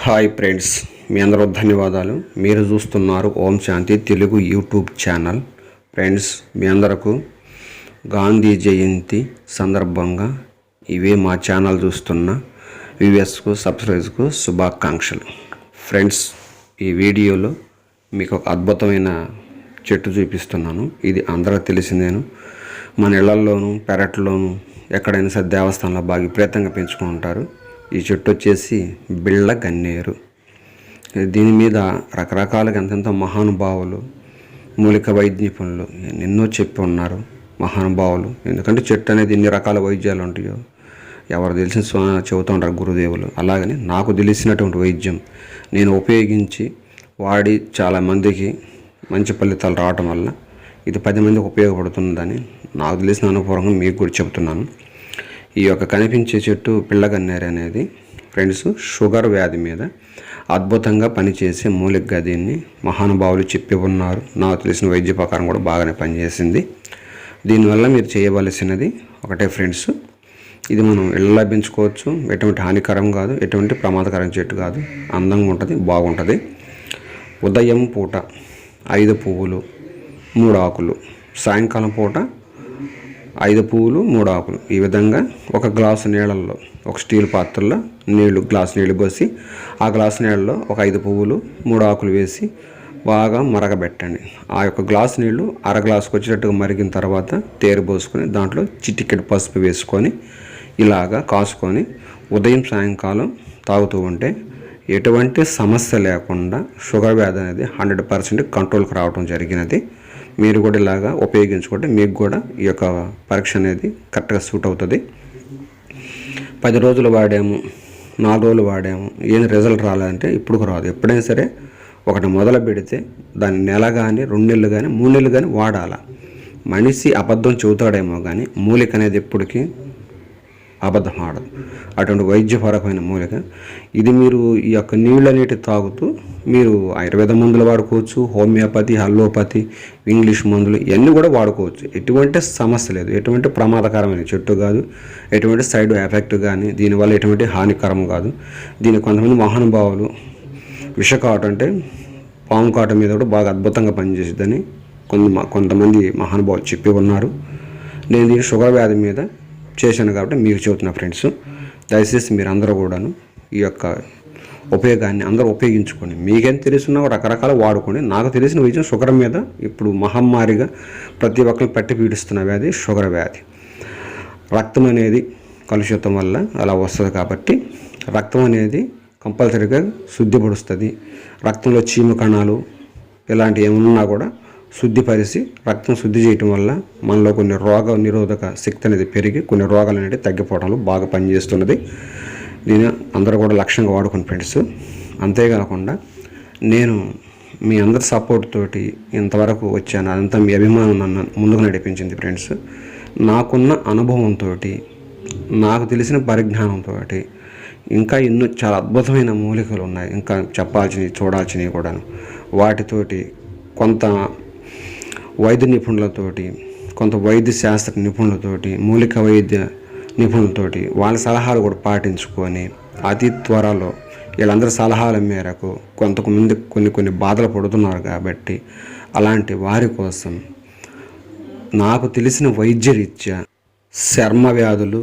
Hi friends, మీ అందరూ ధన్యవాదాలు. మీరు చూస్తున్నారు Om Shanti Telugu YouTube channel. Friends, మీ అందరకు గాంధీ జయంతి సందర్భంగా ఇవే మా ఛానల్ చూస్తున్న వ్యూవర్స్కు సబ్స్క్రైబర్స్కు శుభాకాంక్షలు. ఫ్రెండ్స్, ఈ వీడియోలో మీకు ఒక అద్భుతమైన చెట్టు చూపిస్తున్నాను. ఇది అందరూ తెలిసిందేను. మన ఇళ్లల్లోనూ పెరట్లోనూ ఎక్కడైనా సరే దేవస్థానంలో బాగా విపరీతంగా పెంచుకుంటారు. ఈ చెట్టు వచ్చేసి బిళ్ళ గన్నేరు. దీని మీద రకరకాలుగా ఎంతెంతో మహానుభావులు, మూలిక వైద్య నిపుణులు ఎన్నో చెప్పి ఉన్నారు మహానుభావులు. ఎందుకంటే చెట్టు అనేది ఎన్ని రకాల వైద్యాలు ఉంటాయో ఎవరు తెలిసిన చెబుతూ ఉంటారు గురుదేవులు. అలాగని నాకు తెలిసినటువంటి వైద్యం నేను ఉపయోగించి వాడి చాలామందికి మంచి ఫలితాలు రావటం వల్ల ఇది 10 మందికి ఉపయోగపడుతుందని నాకు తెలిసిన అనుభవంగా మీకు కూడా చెబుతున్నాను. ఈ యొక్క కనిపించే చెట్టు పిల్లగన్నేరు అనేది ఫ్రెండ్స్ షుగర్ వ్యాధి మీద అద్భుతంగా పనిచేసే మూలికగా దీన్ని మహానుభావులు చెప్పి ఉన్నారు. నాకు తెలిసిన వైద్య ప్రకారం కూడా బాగానే పనిచేసింది. దీనివల్ల మీరు చేయవలసినది ఒకటే ఫ్రెండ్స్, ఇది మనం ఇళ్ళలో పెంచుకోవచ్చు. ఎటువంటి హానికరం కాదు, ఎటువంటి ప్రమాదకరం చెట్టు కాదు. అందంగా ఉంటుంది, బాగుంటుంది. ఉదయం పూట 5 పువ్వులు 3 ఆకులు, సాయంకాలం పూట 5 పువ్వులు 3 ఆకులు, ఈ విధంగా ఒక గ్లాసు నీళ్ళల్లో ఒక స్టీల్ పాత్రలో గ్లాసు నీళ్ళు పోసి ఆ గ్లాసు నీళ్ళలో ఒక 5 పువ్వులు 3 ఆకులు వేసి బాగా మరగబెట్టండి. ఆ యొక్క గ్లాసు నీళ్ళు అర గ్లాసుకు వచ్చేటట్టుగా మరిగిన తర్వాత తేరు పోసుకొని దాంట్లో చిటికెడు పసుపు వేసుకొని ఇలాగా కాసుకొని ఉదయం సాయంకాలం తాగుతూ ఉంటే ఎటువంటి సమస్య లేకుండా షుగర్ వ్యాధి అనేది 100% కంట్రోల్కి రావడం జరిగినది. మీరు కూడా ఇలాగా ఉపయోగించుకుంటే మీకు కూడా ఈ యొక్క పరీక్ష అనేది కరెక్ట్గా సూట్ అవుతుంది. 10 రోజులు వాడాము, 4 రోజులు వాడాము, ఏం రిజల్ట్ రాలేదంటే ఇప్పుడు రాదు. ఎప్పుడైనా సరే ఒకటి మొదలు పెడితే దాన్ని నెల కానీ 2 నెలలు కానీ 3 నెలలు కానీ వాడాలి. మనిషి అబద్ధం చెబుతాడేమో కానీ మూలిక అనేది ఎప్పటికీ అబద్ధం ఆడదు. అటువంటి వైద్యపరమైన మూలిక ఇది. మీరు ఈ యొక్క నీళ్ళనీటి తాగుతూ మీరు ఆయుర్వేద మందులు వాడుకోవచ్చు, హోమియోపతి, అల్లోపతి, ఇంగ్లీష్ మందులు ఇవన్నీ కూడా వాడుకోవచ్చు. ఎటువంటి సమస్య లేదు. ఎటువంటి ప్రమాదకరమైన చెట్టు కాదు, ఎటువంటి సైడ్ ఎఫెక్ట్ కానీ దీనివల్ల ఎటువంటి హానికరం కాదు. దీనికి కొంతమంది మహానుభావులు విషకాటు అంటే పాము కాటు మీద కూడా బాగా అద్భుతంగా పనిచేసిద్దని కొంతమంది మహానుభావులు చెప్పి ఉన్నారు. నేను దీన్ని షుగర్ వ్యాధి మీద చేశాను కాబట్టి మీకు చెబుతున్నా ఫ్రెండ్స్. దయచేసి మీరు అందరూ కూడాను ఈ యొక్క ఉపయోగాన్ని అందరూ ఉపయోగించుకోండి. మీకేం తెలుసున్నా రకరకాల వాడుకోండి. నాకు తెలిసిన విషయం షుగర్ మీద ఇప్పుడు మహమ్మారిగా ప్రతి ఒక్కరిని పట్టి పీడిస్తున్న వ్యాధి షుగర్ వ్యాధి. రక్తం అనేది కలుషితం వల్ల అలా వస్తుంది కాబట్టి రక్తం అనేది కంపల్సరీగా శుద్ధిపడుస్తుంది. రక్తంలో చీము కణాలు ఇలాంటివి ఏమన్నా కూడా శుద్ధిపరిచి రక్తం శుద్ధి చేయటం వల్ల మనలో కొన్ని రోగ నిరోధక శక్తి అనేది పెరిగి కొన్ని రోగాలు అనేవి తగ్గిపోవడంలో బాగా పనిచేస్తున్నది. దీన్ని అందరూ కూడా లక్ష్యంగా వాడుకుని ఫ్రెండ్స్. అంతేకాకుండా నేను మీ అందరి సపోర్ట్ తోటి ఇంతవరకు వచ్చాను. అదంతా మీ అభిమానం నన్ను ముందుకు నడిపించింది ఫ్రెండ్స్. నాకున్న అనుభవంతో, నాకు తెలిసిన పరిజ్ఞానంతో ఇంకా ఎన్నో చాలా అద్భుతమైన మూలికలు ఉన్నాయి. ఇంకా చెప్పాల్సినవి చూడాల్సినవి కూడాను. వాటితోటి కొంత వైద్య నిపుణులతోటి, కొంత వైద్య శాస్త్ర నిపుణులతోటి, మూలిక వైద్య నిపుణులతోటి వాళ్ళ సలహాలు కూడా పాటించుకొని అతి త్వరలో వీళ్ళందరి సలహాల మేరకు కొంతమంది కొన్ని బాధలు పడుతున్నారు కాబట్టి అలాంటి వారి కోసం నాకు తెలిసిన వైద్యరీత్యా చర్మ వ్యాధులు,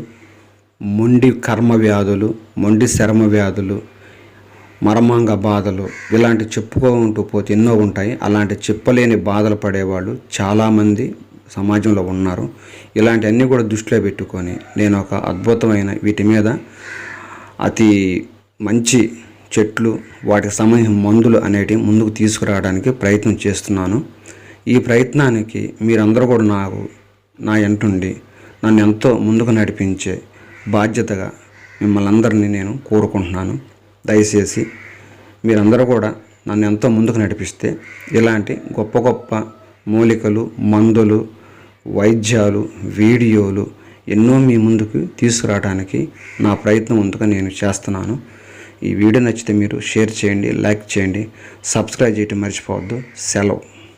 మొండి కర్మ వ్యాధులు, మొండి చర్మ వ్యాధులు, మర్మాంగ బాధలు ఇలాంటి చెప్పుకుంటూ పోతే ఎన్నో ఉంటాయి. అలాంటి చెప్పలేని బాధలు పడేవాళ్ళు చాలామంది సమాజంలో ఉన్నారు. ఇలాంటివన్నీ కూడా దృష్టిలో పెట్టుకొని నేను ఒక అద్భుతమైన వీటి మీద అతి మంచి చెట్లు, వాటికి సంబంధించిన మందులు అనేటివి ముందుకు తీసుకురావడానికి ప్రయత్నం చేస్తున్నాను. ఈ ప్రయత్నానికి మీరందరూ కూడా నా ఎంటుండి నన్ను ఎంతో ముందుకు నడిపించే బాధ్యతగా మిమ్మల్ని అందరినీ నేను కోరుకుంటున్నాను. దయచేసి మీరందరూ కూడా నన్ను ఎంతో ముందుకు నడిపిస్తే ఇలాంటి గొప్ప గొప్ప మూలికలు, మందులు, వైద్యాలు, వీడియోలు ఎన్నో మీ ముందుకు తీసుకురావడానికి నా ప్రయత్నం ముందుగా నేను చేస్తున్నాను. ఈ వీడియో నచ్చితే మీరు షేర్ చేయండి, లైక్ చేయండి, సబ్స్క్రైబ్ చేయడం మర్చిపోవద్దు. సెలవు.